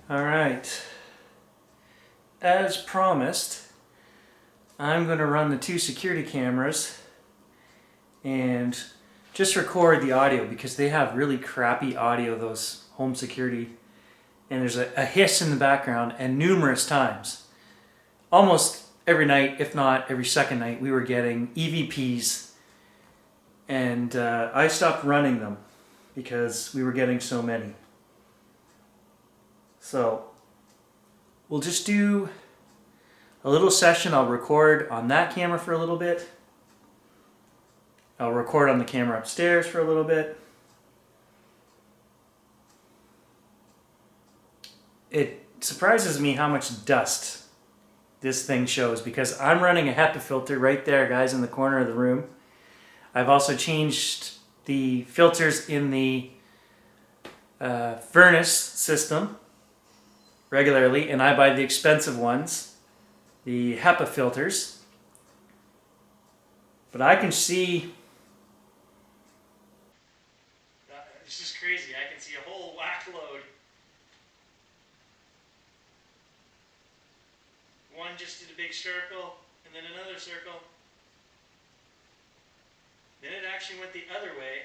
Alright, as promised, I'm going to run the 2 security cameras and just record the audio because they have really crappy audio, those home security, and there's a hiss in the background, and numerous times, almost every night, if not every second night, we were getting EVPs, and I stopped running them because we were getting so many. So we'll just do a little session. I'll record on that camera for a little bit. I'll record on the camera upstairs for a little bit. It surprises me how much dust this thing shows because I'm running a HEPA filter right there, guys, in the corner of the room. I've also changed the filters in the furnace system regularly, and I buy the expensive ones, the HEPA filters. But I can see, it's just crazy, I can see a whole whack load. One just did a big circle, and then another circle. Then it actually went the other way.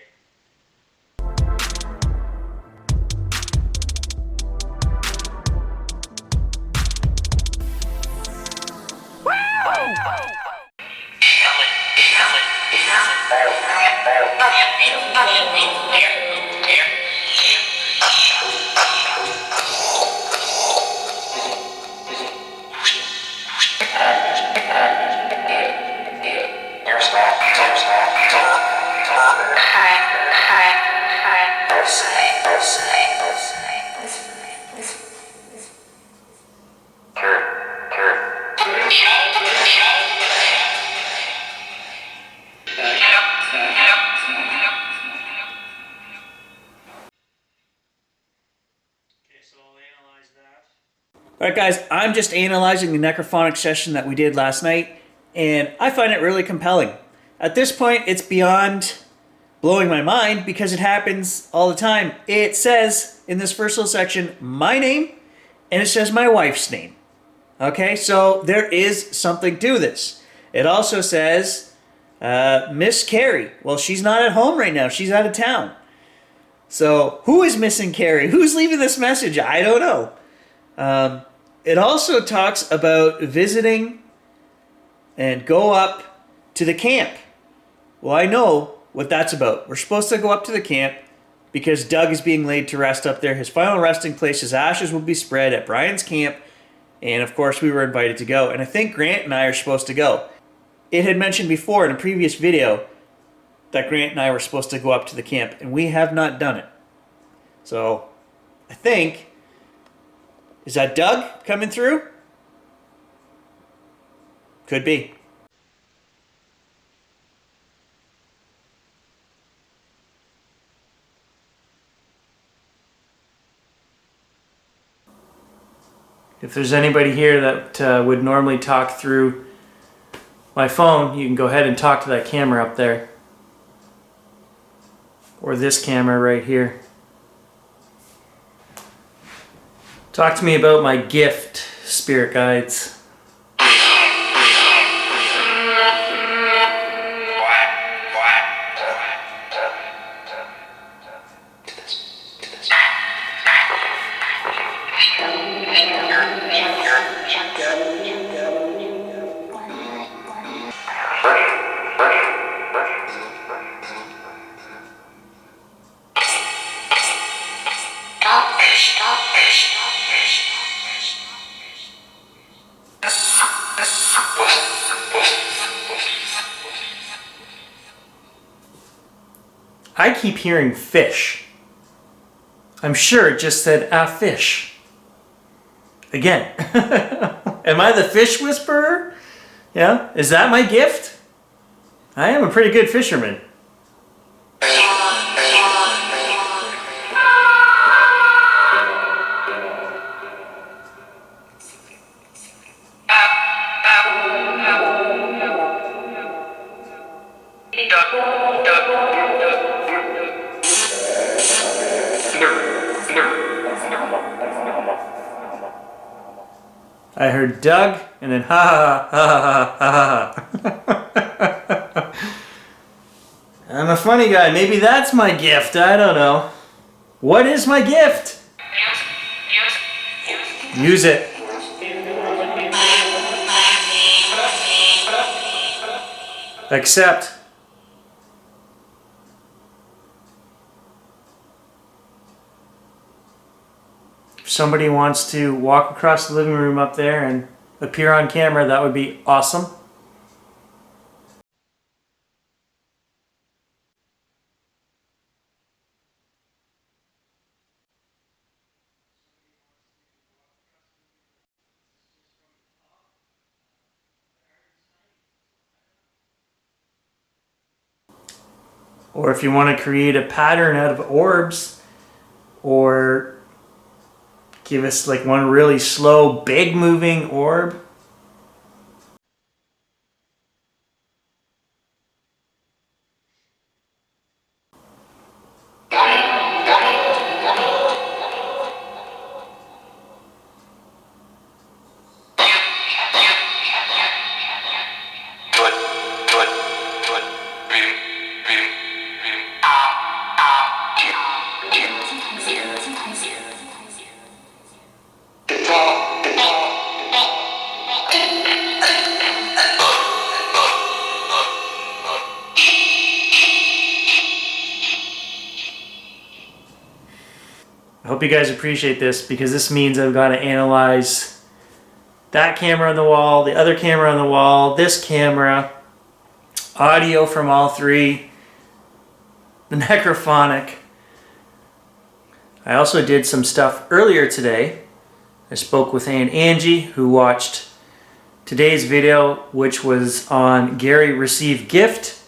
Alright guys, I'm just analyzing the Necrophonic session that we did last night, and I find it really compelling. At this point, it's beyond blowing my mind because it happens all the time. It says in this first little section, my name, and it says my wife's name. Okay, so there is something to this. It also says Miss Carrie. Well, she's not at home right now. She's out of town. So who is missing Carrie? Who's leaving this message? I don't know. It also talks about visiting and go up to the camp. Well, I know what that's about. We're supposed to go up to the camp because Doug is being laid to rest up there. His final resting place, his ashes will be spread at Brian's camp. And of course, we were invited to go. And I think Grant and I are supposed to go. It had mentioned before in a previous video that Grant and I were supposed to go up to the camp, and we have not done it. So I think... is that Doug coming through? Could be. If there's anybody here that would normally talk through my phone, you can go ahead and talk to that camera up there. Or this camera right here. Talk to me about my gift, spirit guides. I keep hearing fish. I'm sure it just said a fish. Again. Am I the fish whisperer? Yeah? Is that my gift? I am a pretty good fisherman. I heard Doug, and then ha ha ha ha ha ha. I'm a funny guy. Maybe that's my gift. I don't know. What is my gift? Use it. Accept. If somebody wants to walk across the living room up there and appear on camera, that would be awesome. Or if you want to create a pattern out of orbs, or give us like one really slow, big moving orb. I hope you guys appreciate this, because this means I've got to analyze that camera on the wall, the other camera on the wall, this camera, audio from all three, the Necrophonic. I also did some stuff earlier today. I spoke with Aunt Angie, who watched today's video, which was on Gary Receive Gift.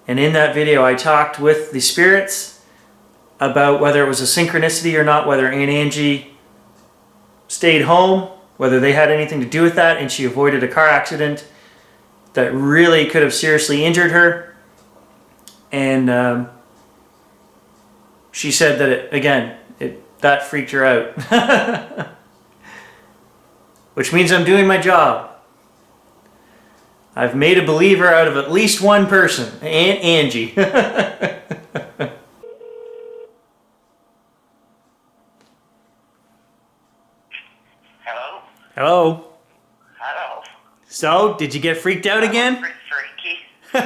And in that video, I talked with the spirits about whether it was a synchronicity or not, whether Aunt Angie stayed home, whether they had anything to do with that, and she avoided a car accident that really could have seriously injured her. And she said that that freaked her out. Which means I'm doing my job. I've made a believer out of at least one person, Aunt Angie. Hello? Hello. Hello. So, did you get freaked out again? Pretty freaky. I'm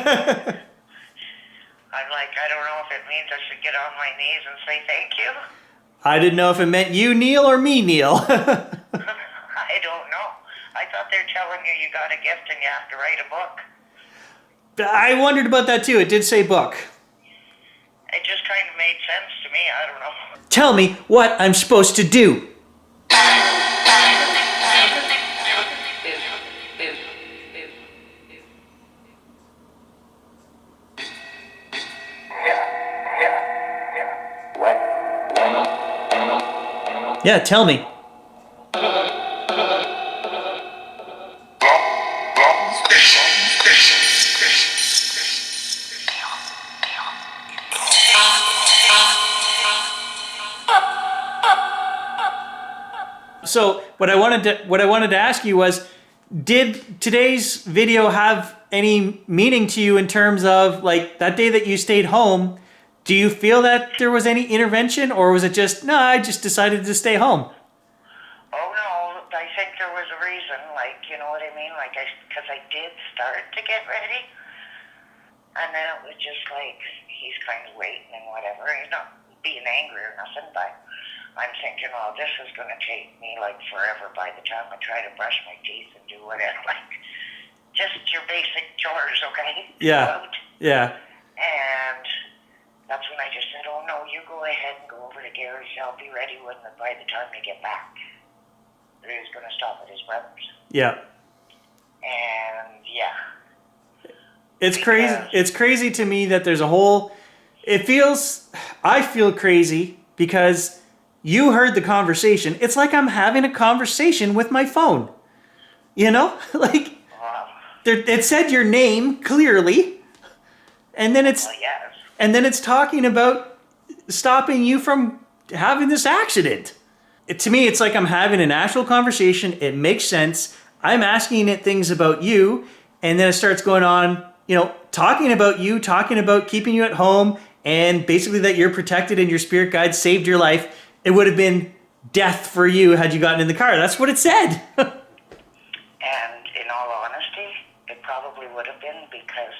like, I don't know if it means I should get on my knees and say thank you. I didn't know if it meant you kneel or me kneel. I don't know. I thought they're telling you you got a gift and you have to write a book. I wondered about that too. It did say book. It just kind of made sense to me. I don't know. Tell me what I'm supposed to do. Yeah, tell me. So what I wanted to ask you was, did today's video have any meaning to you in terms of like that day that you stayed home? Do you feel that there was any intervention, or was it just, no, I just decided to stay home? Oh no, I think there was a reason, like, you know what I mean? Like, because I did start to get ready, and then it was just like, he's kind of waiting and whatever. He's not being angry or nothing, but I'm thinking, oh, this is going to take me like forever by the time I try to brush my teeth and do whatever, like, just your basic chores, okay? Yeah, yeah. And that's when I just said, oh no, you go ahead and go over to Gary's. I'll be ready by the time you get back. He was going to stop at his brother's. Yeah. And yeah. It's crazy. It's crazy to me that there's a whole, I feel crazy because you heard the conversation. It's like I'm having a conversation with my phone. You know? Like, it said your name clearly. And then it's... Well, yes. And then it's talking about stopping you from having this accident. to me, it's like I'm having an actual conversation. It makes sense. I'm asking it things about you, and then it starts going on, talking about you, talking about keeping you at home, and basically that you're protected and your spirit guide saved your life. It would have been death for you had you gotten in the car. That's what it said. And in all honesty, it probably would have been because,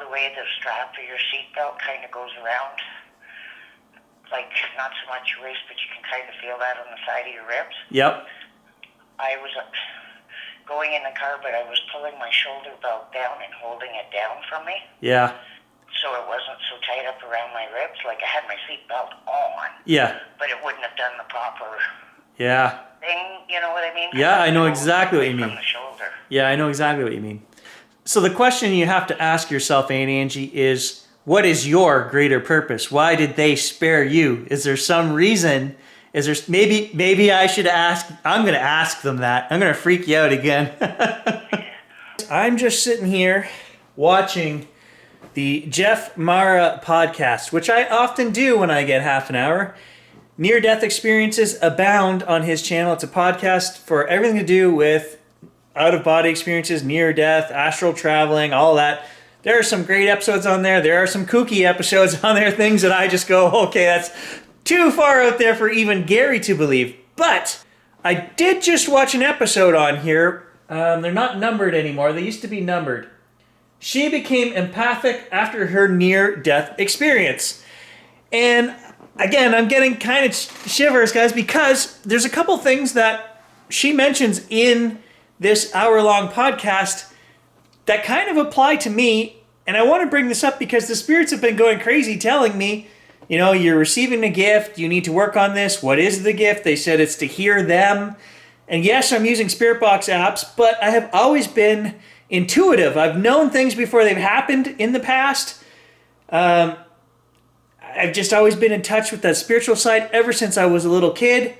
the way the strap for your seatbelt kind of goes around, like not so much your waist, but you can kind of feel that on the side of your ribs. Yep. I was going in the car, but I was pulling my shoulder belt down and holding it down from me. Yeah. So it wasn't so tight up around my ribs. Like I had my seatbelt on. Yeah. But it wouldn't have done the proper thing, you know what I mean? Yeah, I know exactly what you mean. From the shoulder. Yeah, I know exactly what you mean. So the question you have to ask yourself, Aunt Angie, is what is your greater purpose? Why did they spare you? Is there some reason? Is there maybe I should ask? I'm going to ask them that. I'm going to freak you out again. I'm just sitting here watching the Jeff Mara podcast, which I often do when I get half an hour. Near-death experiences abound on his channel. It's a podcast for everything to do with out-of-body experiences, near-death, astral traveling, all that. There are some great episodes on there. There are some kooky episodes on there, things that I just go, okay, that's too far out there for even Gary to believe. But I did just watch an episode on here. They're not numbered anymore. They used to be numbered. She became empathic after her near-death experience. And again, I'm getting kind of shivers, guys, because there's a couple things that she mentions in this hour-long podcast that kind of apply to me. And I want to bring this up because the spirits have been going crazy telling me, you're receiving a gift, you need to work on this. What is the gift? They said it's to hear them. And yes, I'm using Spirit Box apps, but I have always been intuitive. I've known things before they've happened in the past. I've just always been in touch with that spiritual side ever since I was a little kid.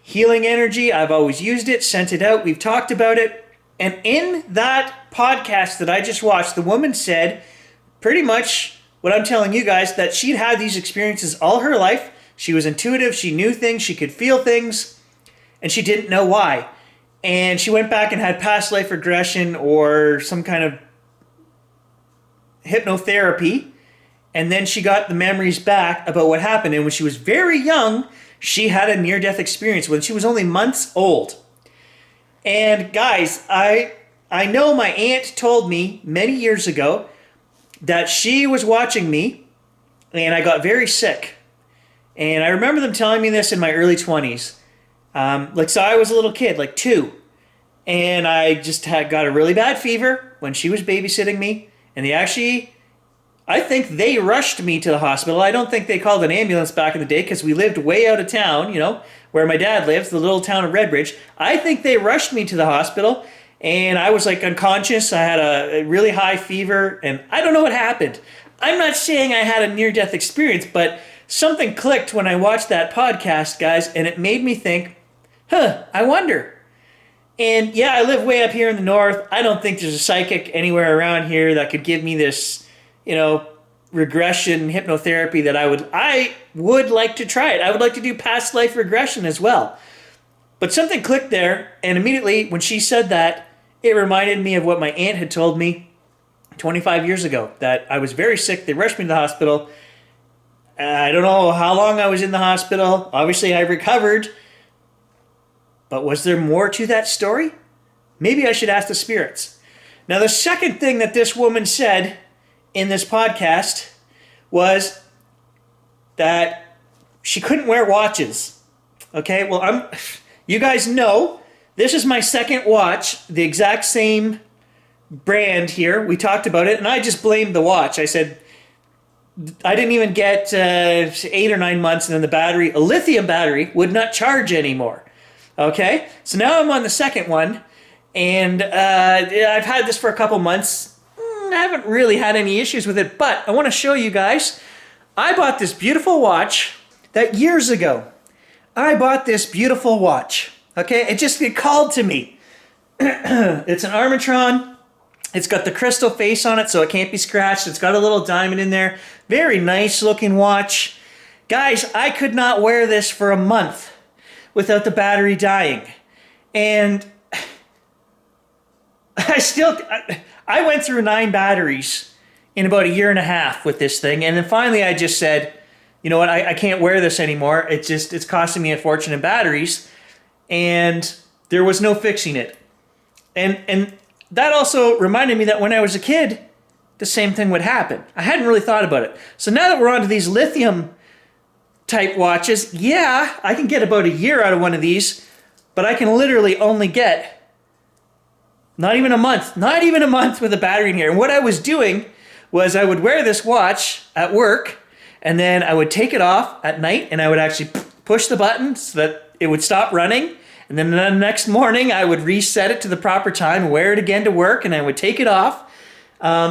Healing energy, I've always used it, sent it out, we've talked about it. And in that podcast that I just watched, the woman said pretty much what I'm telling you guys, that she'd had these experiences all her life. She was intuitive, she knew things, she could feel things, and she didn't know why. And she went back and had past life regression or some kind of hypnotherapy. And then she got the memories back about what happened. And when she was very young, she had a near-death experience when she was only months old. And guys, I know my aunt told me many years ago that she was watching me and I got very sick. And I remember them telling me this in my early 20s. So I was a little kid, like 2. And I just got a really bad fever when she was babysitting me. And I think they rushed me to the hospital. I don't think they called an ambulance back in the day because we lived way out of town, where my dad lives, the little town of Redbridge. I think they rushed me to the hospital and I was like unconscious. I had a really high fever and I don't know what happened. I'm not saying I had a near-death experience, but something clicked when I watched that podcast, guys, and it made me think, I wonder. And yeah, I live way up here in the north. I don't think there's a psychic anywhere around here that could give me this, regression hypnotherapy that I would like to try it. I would like to do past life regression as well. But something clicked there, and immediately when she said that, it reminded me of what my aunt had told me 25 years ago, that I was very sick. They rushed me to the hospital. I don't know how long I was in the hospital. Obviously, I recovered. But was there more to that story? Maybe I should ask the spirits. Now, the second thing that this woman said in this podcast was that she couldn't wear watches. Okay, well, you guys know this is my second watch, the exact same brand here. We talked about it, and I just blamed the watch. I said, I didn't even get 8 or 9 months, and then a lithium battery, would not charge anymore. Okay, so now I'm on the second one, and I've had this for a couple months. I haven't really had any issues with it, but I want to show you guys. I bought this beautiful watch that years ago. I bought this beautiful watch. Okay, it called to me. It's an Armatron. It's got the crystal face on it, so it can't be scratched. It's got a little diamond in there. Very nice looking watch. Guys, I could not wear this for a month without the battery dying. And I went through 9 batteries in about a year and a half with this thing. And then finally I just said, you know what, I can't wear this anymore. It's costing me a fortune in batteries. And there was no fixing it. And that also reminded me that when I was a kid, the same thing would happen. I hadn't really thought about it. So now that we're onto these lithium type watches, yeah, I can get about a year out of one of these, but I can literally only get not even a month with a battery in here. And what I was doing was I would wear this watch at work, and then I would take it off at night, and I would actually push the button so that it would stop running. And then the next morning, I would reset it to the proper time, wear it again to work, and I would take it off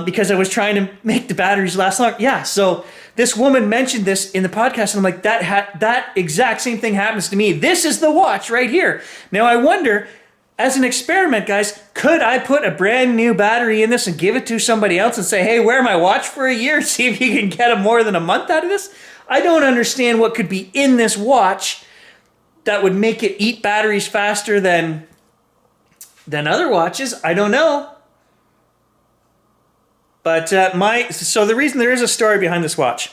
because I was trying to make the batteries last long. Yeah, so this woman mentioned this in the podcast, and I'm like, that exact same thing happens to me. This is the watch right here. Now, I wonder, as an experiment, guys, could I put a brand new battery in this and give it to somebody else and say, hey, wear my watch for a year and see if you can get more than a month out of this? I don't understand what could be in this watch that would make it eat batteries faster than other watches. I don't know. But so the reason there is a story behind this watch.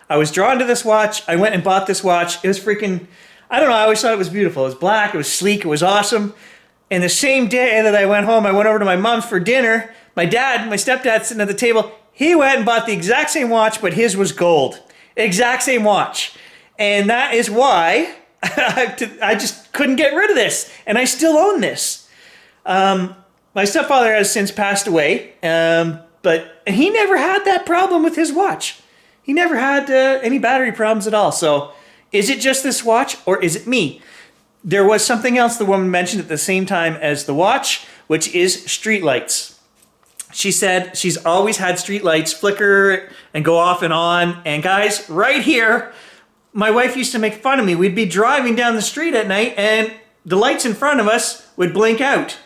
I was drawn to this watch. I went and bought this watch. It was freaking, I don't know, I always thought it was beautiful. It was black, it was sleek, it was awesome. And the same day that I went home, I went over to my mom's for dinner. My stepdad sitting at the table, he went and bought the exact same watch, but his was gold. Exact same watch. And that is why I just couldn't get rid of this. And I still own this. My stepfather has since passed away, but he never had that problem with his watch. He never had any battery problems at all. So is it just this watch, or is it me? There was something else the woman mentioned at the same time as the watch, which is streetlights. She said she's always had streetlights flicker and go off and on. And guys, right here, my wife used to make fun of me. We'd be driving down the street at night and the lights in front of us would blink out.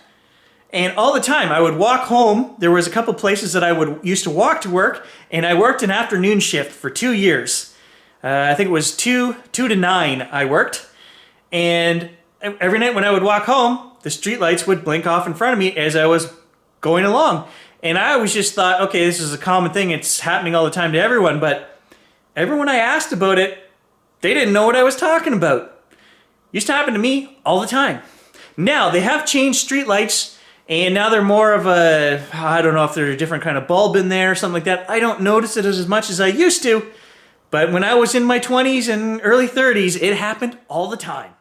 And all the time, I would walk home. There was a couple places that I used to walk to work, and I worked an afternoon shift for 2 years. I think it was 2 to 9 I worked. And every night when I would walk home, the streetlights would blink off in front of me as I was going along. And I always just thought, okay, this is a common thing. It's happening all the time to everyone. But everyone I asked about it, they didn't know what I was talking about. Used to happen to me all the time. Now, they have changed streetlights, and now they're more of a, I don't know if there's a different kind of bulb in there or something like that. I don't notice it as much as I used to. But when I was in my 20s and early 30s, it happened all the time.